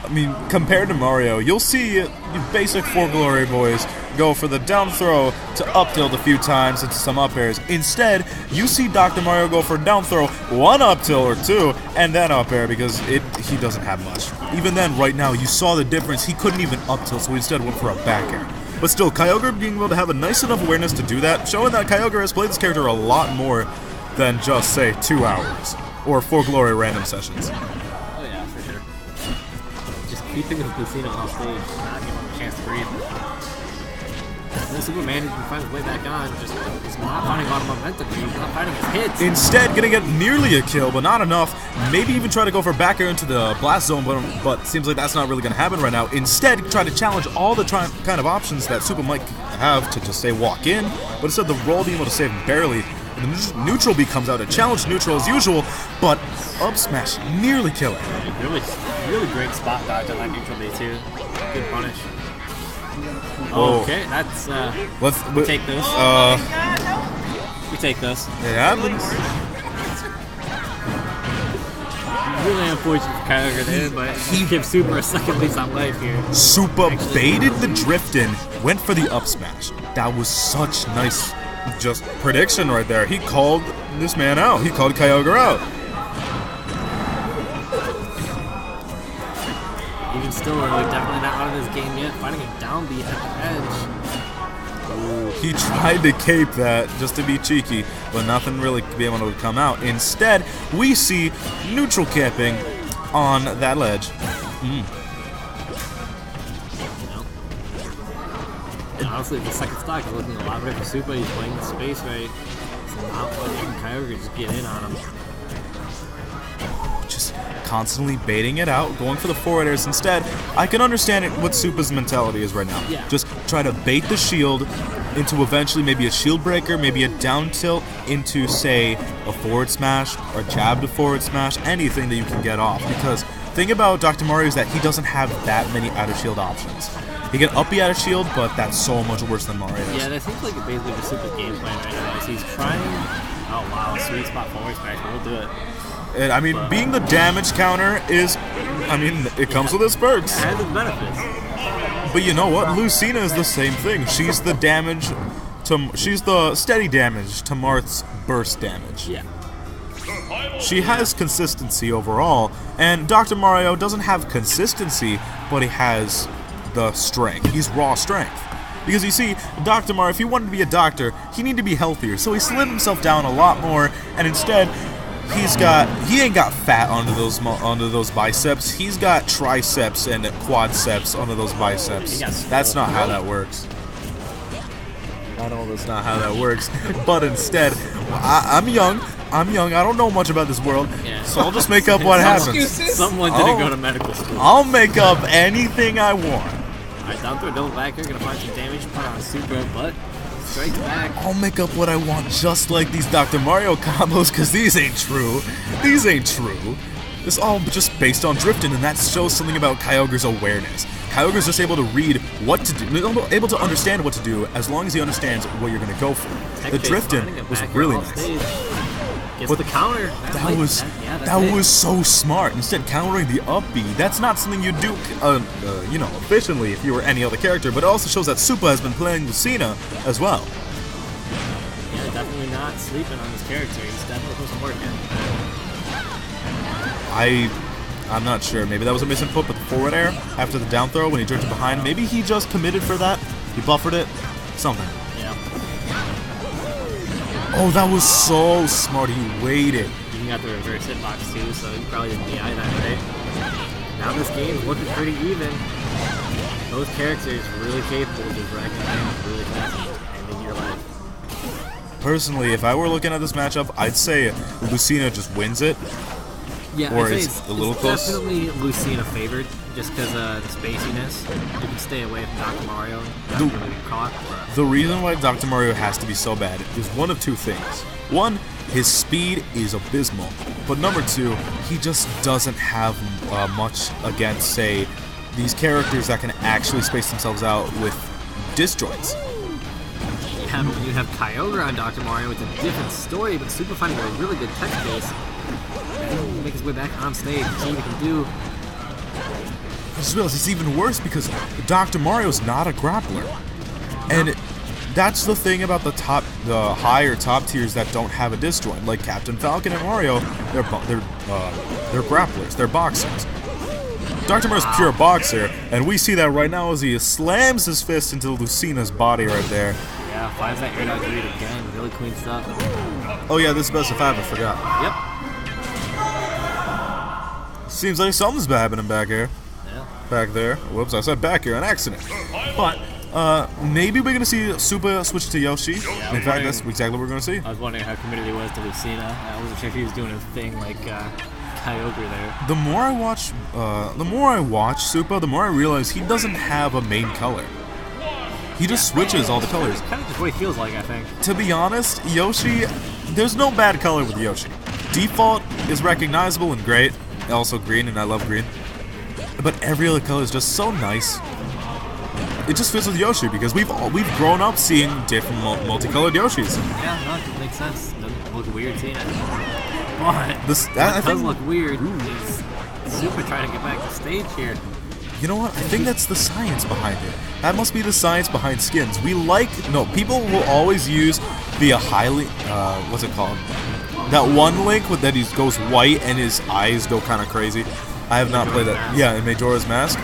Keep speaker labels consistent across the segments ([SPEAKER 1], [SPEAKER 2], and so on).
[SPEAKER 1] I mean, compared to Mario, you'll see the basic 4 Glory Boys go for the down throw to up tilt a few times into some up airs. Instead, you see Dr. Mario go for down throw, 1 up tilt or 2, and then up air because he doesn't have much. Even then, right now, you saw the difference. He couldn't even up tilt, so he instead went for a back air. But still, Kyogre being able to have a nice enough awareness to do that, showing that Kyogre has played this character a lot more than just, say, 2 hours. Or 4 Glory random sessions.
[SPEAKER 2] Oh yeah, for sure. Just keeping with Lucina on stage, not giving him a chance to breathe. And then Superman can find his way back on, just he's not finding a lot of momentum, he's not finding his hits.
[SPEAKER 1] Instead, gonna get nearly a kill, but not enough. Maybe even try to go for back air into the blast zone, but seems like that's not really gonna happen right now. Instead, try to challenge all the kind of options that Supa might have to just say walk in, but instead the roll being able to save him barely. And the neutral B comes out to challenge neutral as usual, but up smash nearly killing.
[SPEAKER 2] Really great spot dodge on that neutral B too. Good punish.
[SPEAKER 1] Whoa.
[SPEAKER 2] Okay, that's
[SPEAKER 1] we
[SPEAKER 2] take those. We take those.
[SPEAKER 1] It happens.
[SPEAKER 2] Really unfortunate for Kyogre there, but he gives Supa a second lease on life here.
[SPEAKER 1] Supa baited the drift in, went for the up smash. That was such nice just prediction right there. He called this man out. He called Kyogre out.
[SPEAKER 2] Even still, definitely not out of this game yet. Finding a down B at the edge.
[SPEAKER 1] He tried to cape that just to be cheeky, but nothing really could be able to come out. Instead, we see neutral camping on that ledge.
[SPEAKER 2] And honestly, the second stock is looking a lot better for Supa. He's playing the space right. So not letting Kyogre just get in on him.
[SPEAKER 1] Just constantly baiting it out, going for the forward airs instead. I can understand what Supa's mentality is right now.
[SPEAKER 2] Yeah.
[SPEAKER 1] Just try to bait the shield into eventually maybe a shield breaker, maybe a down tilt into, say, a forward smash or jab to forward smash, anything that you can get off. Because the thing about Dr. Mario is that he doesn't have that many out of shield options. He can up B out of shield, but that's so much worse than Mario's.
[SPEAKER 2] Yeah, and I think like basically the Supa game plan right now is he's trying. Oh wow, sweet spot forward smash, we'll do it.
[SPEAKER 1] And I mean, being the damage counter is, I mean, it comes with its perks.
[SPEAKER 2] It has its benefits.
[SPEAKER 1] But you know what? Lucina is the same thing. She's the damage to, she's the steady damage to Marth's burst damage.
[SPEAKER 2] Yeah.
[SPEAKER 1] She has consistency overall, and Dr. Mario doesn't have consistency, but he has the strength. He's raw strength. Because you see, Dr. Mario, if he wanted to be a doctor, he needed to be healthier, so he slimmed himself down a lot more, and instead, he ain't got fat onto those biceps. He's got triceps and quadceps onto those biceps. That's not how that works. I know that's not how that works. But instead, I'm young. I don't know much about this world, so I'll just make up what happens.
[SPEAKER 2] Someone didn't go to medical school.
[SPEAKER 1] I'll make up anything I want.
[SPEAKER 2] Alright, down throw, double back. You're gonna find some damage put on Supa, but strikes back.
[SPEAKER 1] I'll make up what I want, just like these Dr. Mario combos, because these ain't true. These ain't true. It's all just based on drifting, and that shows something about Kyogre's awareness. Kyogre's just able to read what to do, able to understand what to do, as long as he understands what you're gonna go for. The drifting was really nice.
[SPEAKER 2] But the counter.
[SPEAKER 1] That was so smart. Instead, countering the up B, that's not something you do, you know, efficiently if you were any other character. But it also shows that Supa has been playing Lucina as well.
[SPEAKER 2] Yeah, definitely not sleeping on this character. He's definitely put some work in.
[SPEAKER 1] I'm not sure. Maybe that was a misinput, but the forward air after the down throw when he drifted behind, maybe he just committed for that. He buffered it. Something. Oh, that was so smart. He waited.
[SPEAKER 2] You got the reverse hitbox too, so you probably didn't DI that, right? Now this game's looking pretty even. Both characters really capable of just racking damage really fast and ending your life.
[SPEAKER 1] Personally, if I were looking at this matchup, I'd say Lucina just wins it.
[SPEAKER 2] Yeah,
[SPEAKER 1] or
[SPEAKER 2] I'd say
[SPEAKER 1] it's a little close.
[SPEAKER 2] Definitely Lucina favored, just because the spaciness. You can stay away from Dr. Mario and not really get caught.
[SPEAKER 1] The reason why Dr. Mario has to be so bad is one of two things. One, his speed is abysmal. But number two, he just doesn't have much against, say, these characters that can actually space themselves out with disjoints.
[SPEAKER 2] Yeah, but when you have Kyogre on Dr. Mario, it's a different story, but Supa finding a really good tech base. Make his way back on stage, see what he can do.
[SPEAKER 1] I just realized it's even worse because Dr. Mario's not a grappler. And that's the thing about the higher top tiers that don't have a disjoint. Like Captain Falcon and Mario, they're grapplers, they're boxers. Dr. Mario's pure boxer, and we see that right now as he slams his fist into Lucina's body right there.
[SPEAKER 2] Yeah, finds that air dodge read again. Really clean stuff.
[SPEAKER 1] Oh yeah, this is best of 5, I forgot.
[SPEAKER 2] Yep.
[SPEAKER 1] Seems like something's happening back here.
[SPEAKER 2] Yeah.
[SPEAKER 1] Back there. Whoops, I said back here, an accident. But, maybe we're gonna see Supa switch to Yoshi.
[SPEAKER 2] Yeah,
[SPEAKER 1] in fact, that's exactly what we're gonna see.
[SPEAKER 2] I was wondering how committed he was to Lucina. I wasn't sure if he was doing a thing like Kyogre there.
[SPEAKER 1] The more I watch Supa, the more I realize he doesn't have a main color. He just switches all the colors.
[SPEAKER 2] Kind of just what he feels like, I think.
[SPEAKER 1] To be honest, Yoshi, there's no bad color with Yoshi. Default is recognizable and great. Also green, and I love green. But every other color is just so nice. It just fits with Yoshi because we've grown up seeing different multicolored Yoshis.
[SPEAKER 2] Yeah, no, it makes sense. Doesn't look weird seeing it. But
[SPEAKER 1] That
[SPEAKER 2] does look weird. He's super trying to get back to stage here.
[SPEAKER 1] You know what? I think that's the science behind it. That must be the science behind skins. People will always use the highly, what's it called? That one Link that he goes white and his eyes go kind of crazy. I have not played that. Yeah, in Majora's Mask.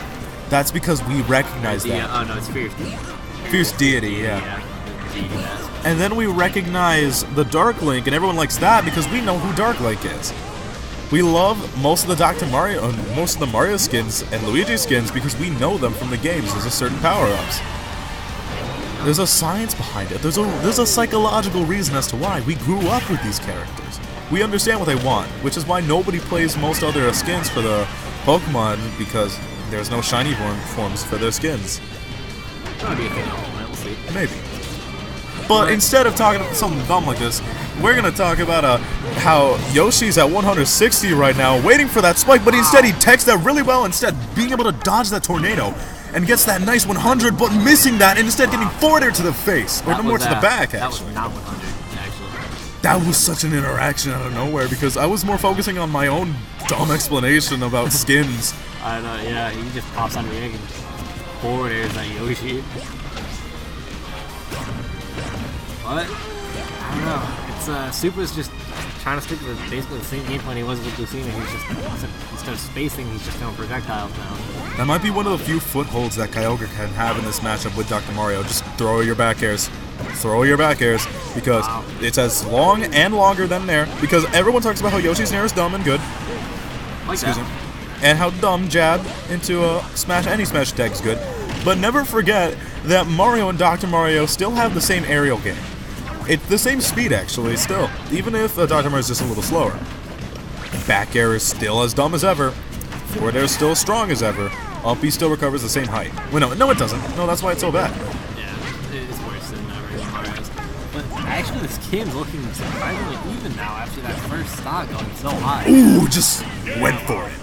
[SPEAKER 1] That's because we recognize that.
[SPEAKER 2] Oh no, it's Fierce.
[SPEAKER 1] Fierce Deity, yeah.
[SPEAKER 2] Deity Mask.
[SPEAKER 1] And then we recognize the Dark Link, and everyone likes that because we know who Dark Link is. We love most of the most of the Mario skins and Luigi skins because we know them from the games. There's a certain power-ups. There's a science behind it. There's a psychological reason as to why we grew up with these characters. We understand what they want, which is why nobody plays most other skins for the Pokemon because there's no shiny forms for their skins.
[SPEAKER 2] Probably a thing. We'll see.
[SPEAKER 1] Maybe. But instead of talking about something dumb like this, we're gonna talk about how Yoshi's at 160 right now, waiting for that spike, but instead he techs that really well, instead being able to dodge that tornado, and gets that nice 100, but missing that, and instead getting forward air to the face, or more to the back, actually.
[SPEAKER 2] That was not 100, actually.
[SPEAKER 1] That was such an interaction out of nowhere, because I was more focusing on my own dumb explanation about skins.
[SPEAKER 2] I know, yeah, he just pops on the egg and forward airs that Yoshi. But, I don't know. It's Supa's just trying to stick to basically the same game plan he was with Lucina. He's just, instead of spacing, he's just throwing projectiles now.
[SPEAKER 1] That might be one of the few footholds that Kyogre can have in this matchup with Dr. Mario. Just throw your back airs. Throw your back airs, because it's as long and longer than Nair, because everyone talks about how Yoshi's Nair is dumb and good.
[SPEAKER 2] Excuse me.
[SPEAKER 1] And how dumb jab into any Smash attack is good. But never forget that Mario and Dr. Mario still have the same aerial game. It's the same speed, actually, still. Even if Dr. Mario is just a little slower. Back air is still as dumb as ever. Forward air is still as strong as ever. Up B still recovers the same height. Well, no, it doesn't. No, that's why it's so bad.
[SPEAKER 2] Yeah, it's worse than regular Mario's. But actually, this game's looking surprisingly even now after that first stock going so high.
[SPEAKER 1] Ooh, just went for it.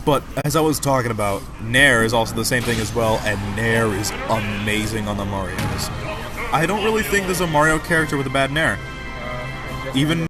[SPEAKER 1] But as I was talking about, Nair is also the same thing as well, and Nair is amazing on the Marios. I don't really think there's a Mario character with a bad Nair. Even